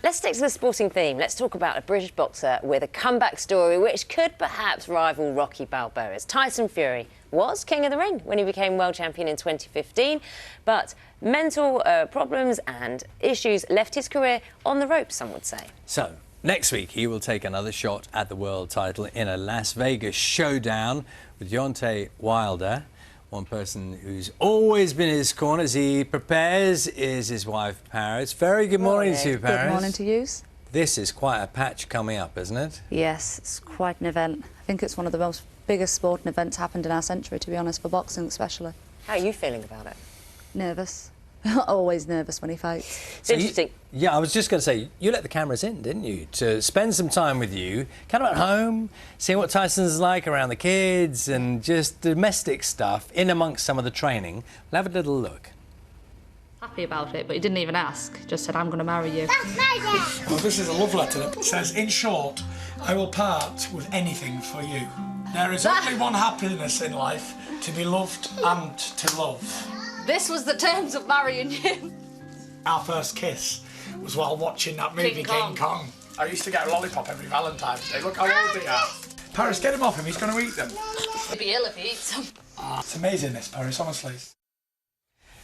Let's stick to the sporting theme. Let's talk about a British boxer with a comeback story which could perhaps rival Rocky Balboa's. Tyson Fury was king of the ring when he became world champion in 2015, but mental problems and issues left his career on the ropes, some would say. So, next week he will take another shot at the world title in a Las Vegas showdown with Deontay Wilder. One person who's always been in his corner as he prepares is his wife, Paris. Very good morning to you, Paris. Good morning to you. This is quite a patch coming up, isn't it? Yes, it's quite an event. I think it's one of the biggest sporting events happened in our century, to be honest, for boxing especially. How are you feeling about it? Nervous. Always nervous when he fights. It's interesting. Yeah, I was just going to say, you let the cameras in, didn't you? To spend some time with you, kind of at home, seeing what Tyson's like around the kids and just domestic stuff in amongst some of the training. We'll have a little look. Happy about it, but he didn't even ask. Just said, I'm going to marry you. Well, this is a love letter that says, in short, I will part with anything for you. There is only one happiness in life, to be loved and to love. This was the terms of marrying you. Our first kiss was while watching that movie, King Kong. I used to get a lollipop every Valentine's Day. Look how old they are. Paris, get him off him, he's going to eat them. He'd be ill if he eats them. Oh, it's amazing, this, Paris, honestly.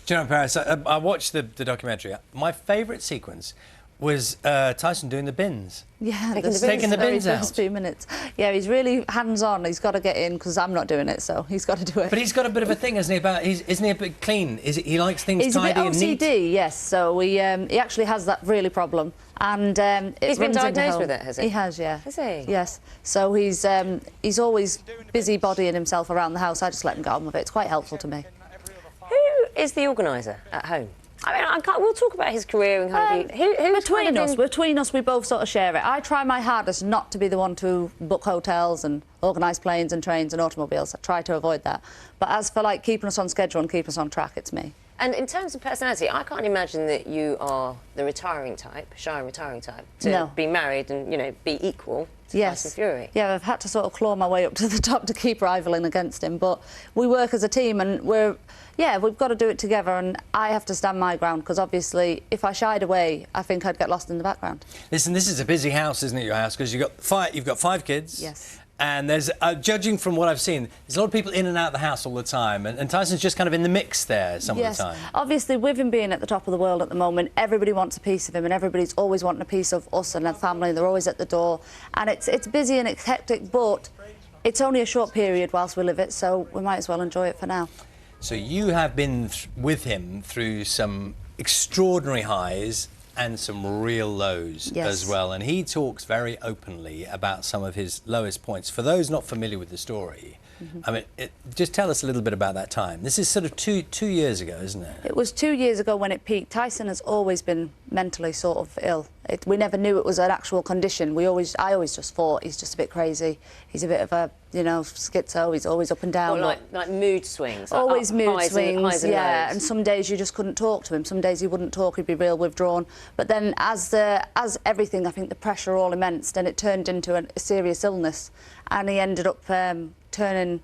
Do you know, Paris, I watched the documentary. My favourite sequence was Tyson doing the bins. Yeah, taking the bins out. 2 minutes. Yeah, he's really hands-on. He's got to get in because I'm not doing it, so he's got to do it. But he's got a bit of a thing, hasn't he? About isn't he a bit clean? He likes things tidy and neat. He's a bit OCD, yes. So he actually has that really problem, and he's been diagnosed with it, has he? He has, yeah. Has he? Yes. So he's always busybodying himself around the house. I just let him get on with it. It's quite helpful to me. Who is the organiser at home? I mean, we'll talk about his career and kind of between us, we both sort of share it. I try my hardest not to be the one to book hotels and organise planes and trains and automobiles. I try to avoid that. But as for like keeping us on schedule and keeping us on track, it's me. And in terms of personality, I can't imagine that you are the retiring type, shy and retiring type, to be married and, you know, be equal to Tyson Fury. Yeah, I've had to sort of claw my way up to the top to keep rivaling against him, but we work as a team and we've got to do it together, and I have to stand my ground because obviously if I shied away, I think I'd get lost in the background. Listen, this is a busy house, isn't it, your house? Because you've got five kids. Yes. And there's, judging from what I've seen, there's a lot of people in and out of the house all the time, and Tyson's just kind of in the mix there some of the time. Obviously, with him being at the top of the world at the moment, everybody wants a piece of him, and everybody's always wanting a piece of us and our family. They're always at the door, and it's busy and it's hectic, but it's only a short period whilst we live it, so we might as well enjoy it for now. So you have been with him through some extraordinary highs and some real lows as well, and he talks very openly about some of his lowest points. For those not familiar with the story, I mean, just tell us a little bit about that time. This is sort of two years ago, isn't it? It was 2 years ago when it peaked. Tyson has always been mentally sort of ill. We never knew it was an actual condition. I always just thought he's just a bit crazy. He's a bit of a, you know, schizo. He's always up and down. Or like mood swings. Always like mood swings, yeah. And some days you just couldn't talk to him. Some days he wouldn't talk. He'd be real withdrawn. But then, as everything, I think the pressure all immense, then it turned into a serious illness, and he ended up turning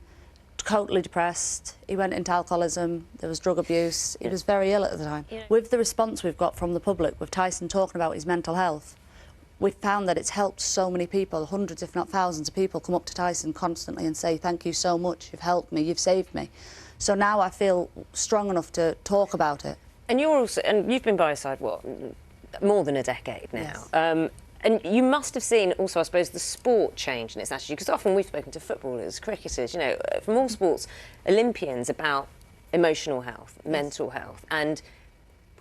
totally depressed. He went into alcoholism, there was drug abuse. He was very ill at the time. Yeah. With the response we've got from the public, with Tyson talking about his mental health, we've found that it's helped so many people. Hundreds, if not thousands of people come up to Tyson constantly and say, thank you so much, you've helped me, you've saved me. So now I feel strong enough to talk about it. And you've been by his side, what, more than a decade now? Yes. And you must have seen also, I suppose, the sport change in its attitude, because often we've spoken to footballers, cricketers, you know, from all sports, Olympians, about emotional health, mental health. And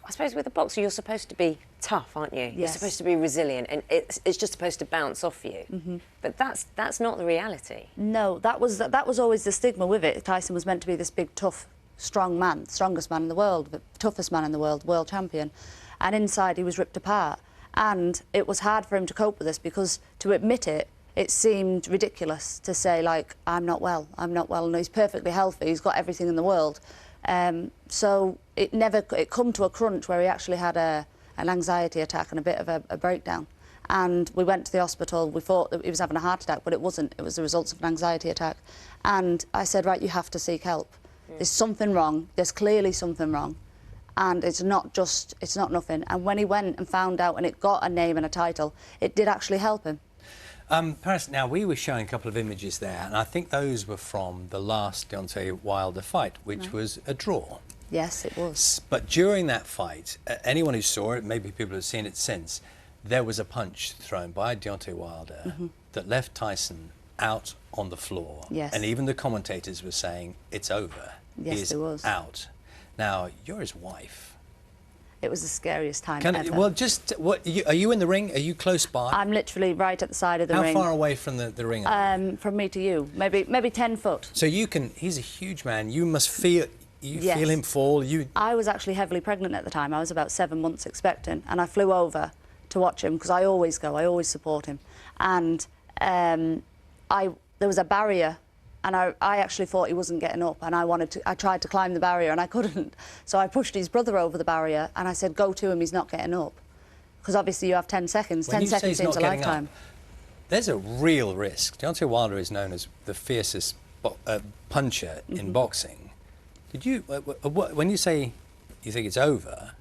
I suppose with a boxer, you're supposed to be tough, aren't you? Yes. You're supposed to be resilient, and it's just supposed to bounce off you. But that's not the reality. No, that was always the stigma with it. Tyson was meant to be this big, tough, strong man, strongest man in the world, the toughest man in the world champion. And inside, he was ripped apart. And it was hard for him to cope with this because to admit it, it seemed ridiculous to say, like, I'm not well, and he's perfectly healthy, he's got everything in the world. So it come to a crunch where he actually had an anxiety attack and a bit of a breakdown. And we went to the hospital, we thought that he was having a heart attack, but it wasn't, it was the results of an anxiety attack. And I said, right, you have to seek help. There's something wrong, there's clearly something wrong. And it's not nothing. And when he went and found out and it got a name and a title, it did actually help him. Paris, now we were showing a couple of images there, and I think those were from the last Deontay Wilder fight, which was a draw. Yes, it was. But during that fight, anyone who saw it, maybe people have seen it since, there was a punch thrown by Deontay Wilder that left Tyson out on the floor. Yes. And even the commentators were saying, it's over. Yes, it was. Out. Now, you're his wife. It was the scariest time ever. Well, just, are you in the ring? Are you close by? I'm literally right at the side of the ring. How far away from the ring? From me to you, maybe 10 foot. So you can, he's a huge man, you must feel, feel him fall. I was actually heavly pregnant at the time. I was about 7 months expectant, and I flew over to watch him because I always go, I always support him. And there was a barrier, and I actually thought he wasn't getting up, and I tried to climb the barrier and I couldn't. So I pushed his brother over the barrier and I said, go to him, he's not getting up. Because obviously you have 10 seconds. 10 seconds seems a lifetime. There's a real risk. Deontay Wilder is known as the fiercest puncher in boxing. Did you, when you say you think it's over?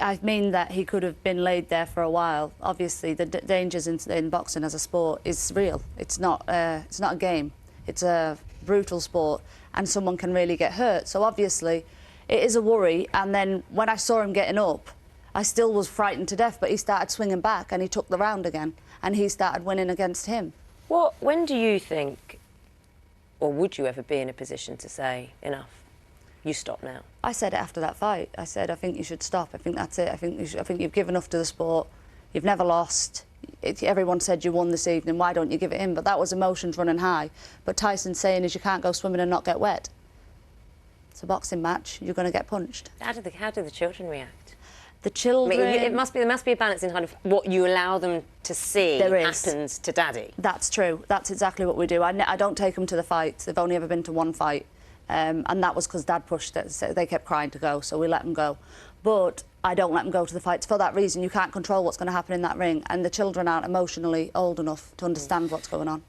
I mean that he could have been laid there for a while. Obviously, the dangers in boxing as a sport is real. It's not a game. It's a brutal sport, and someone can really get hurt. So obviously, it is a worry. And then when I saw him getting up, I still was frightened to death. But he started swinging back, and he took the round again, and he started winning against him. When do you think, or would you ever be in a position to say enough? You stop now. I said it after that fight. I said, I think you should stop. I think that's it. I think you've given enough to the sport. You've never lost. Everyone said you won this evening. Why don't you give it in? But that was emotions running high. But Tyson's saying is you can't go swimming and not get wet. It's a boxing match. You're going to get punched. How do the children react? The children... I mean, there must be a balance in kind of what you allow them to see happens to Daddy. That's true. That's exactly what we do. I don't take them to the fights. They've only ever been to one fight. And that was because Dad pushed it, so they kept crying to go, so we let them go. But I don't let them go to the fights for that reason. You can't control what's going to happen in that ring, and the children aren't emotionally old enough to understand what's going on.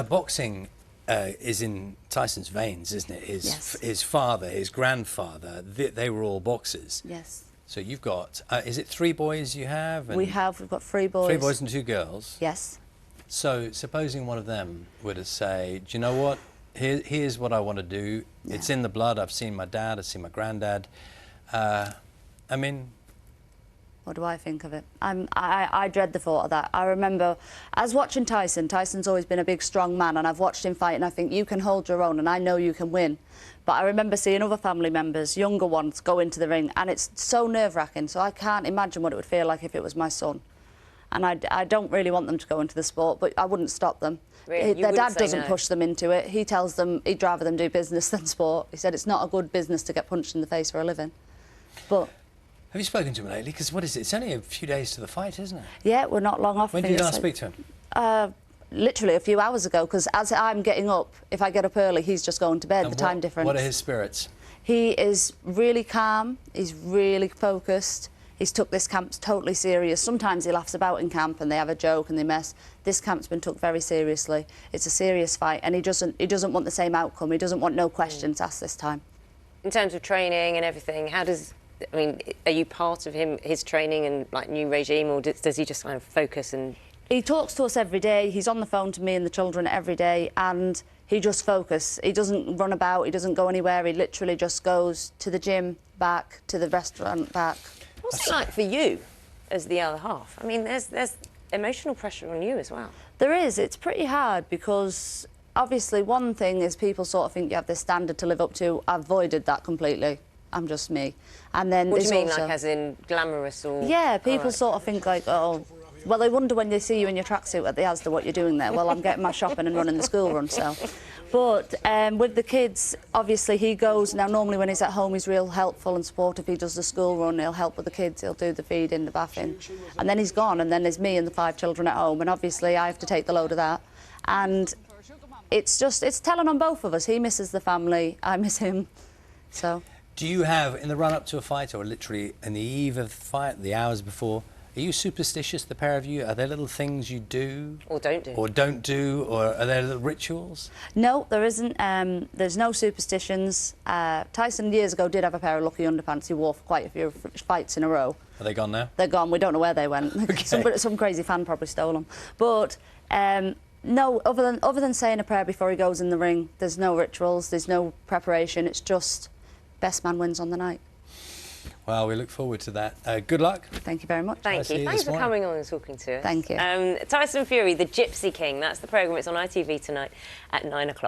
Boxing is in Tyson's veins, isn't it? His father, his grandfather, they were all boxers. Yes. So you've got, is it 3 boys you have? We've got 3 boys. 3 boys and 2 girls? Yes. So supposing one of them were to say, do you know what? Here's what I want to do. Yeah. It's in the blood. I've seen my dad. I've seen my granddad. I mean... What do I think of it? I dread the thought of that. I remember, I was watching Tyson. Tyson's always been a big, strong man, and I've watched him fight, and I think you can hold your own, and I know you can win. But I remember seeing other family members, younger ones, go into the ring, and it's so nerve-wracking, so I can't imagine what it would feel like if it was my son. And I don't really want them to go into the sport, but I wouldn't stop them. Really? Their dad doesn't push them into it. He tells them he'd rather them do business than sport. He said it's not a good business to get punched in the face for a living. But... Have you spoken to him lately? Because what is it? It's only a few days to the fight, isn't it? Yeah, we're not long off. When did you last speak to him? Literally a few hours ago, because as I'm getting up, if I get up early, he's just going to bed, the time difference. What are his spirits? He is really calm, he's really focused. He's took this camp totally serious. Sometimes he laughs about in camp and they have a joke and they mess. This camp's been took very seriously. It's a serious fight, and he doesn't want the same outcome. He doesn't want no questions asked this time. In terms of training and everything, I mean, are you part of his training and like new regime, or does he just kind of focus and... He talks to us every day. He's on the phone to me and the children every day, and he just focuses. He doesn't run about, he doesn't go anywhere. He literally just goes to the gym, back, to the restaurant, back. What's it like for you as the other half? I mean, there's emotional pressure on you as well. There is. It's pretty hard because obviously one thing is people sort of think you have this standard to live up to. I've avoided that completely. I'm just me. And then what do you mean, like as in glamorous or...? Yeah, people sort of think like, oh, well, they wonder when they see you in your tracksuit at the Asda what you're doing there. Well, I'm getting my shopping and running the school run, so... But with the kids, obviously he goes, now normally when he's at home he's real helpful and supportive. He does the school run, he'll help with the kids, he'll do the feeding, the bathing. And then he's gone, and then there's me and the 5 children at home, and obviously I have to take the load of that. And it's telling on both of us. He misses the family, I miss him, so... Do you have, in the run-up to a fight, or literally in the eve of the fight, the hours before, Are you superstitious, the pair of you? Are there little things you do? Or don't do. Or don't do? Or are there little rituals? No, there isn't. There's no superstitions. Tyson years ago did have a pair of lucky underpants he wore for quite a few fights in a row. Are they gone now? They're gone. We don't know where they went. Okay. Some crazy fan probably stole them. But no, other than saying a prayer before he goes in the ring, there's no rituals, there's no preparation. It's just best man wins on the night. Well, we look forward to that. Good luck. Thank you very much. Thank you. Thanks for coming on and talking to us. Thank you. Tyson Fury, the Gypsy King. That's the programme. It's on ITV tonight at 9 o'clock.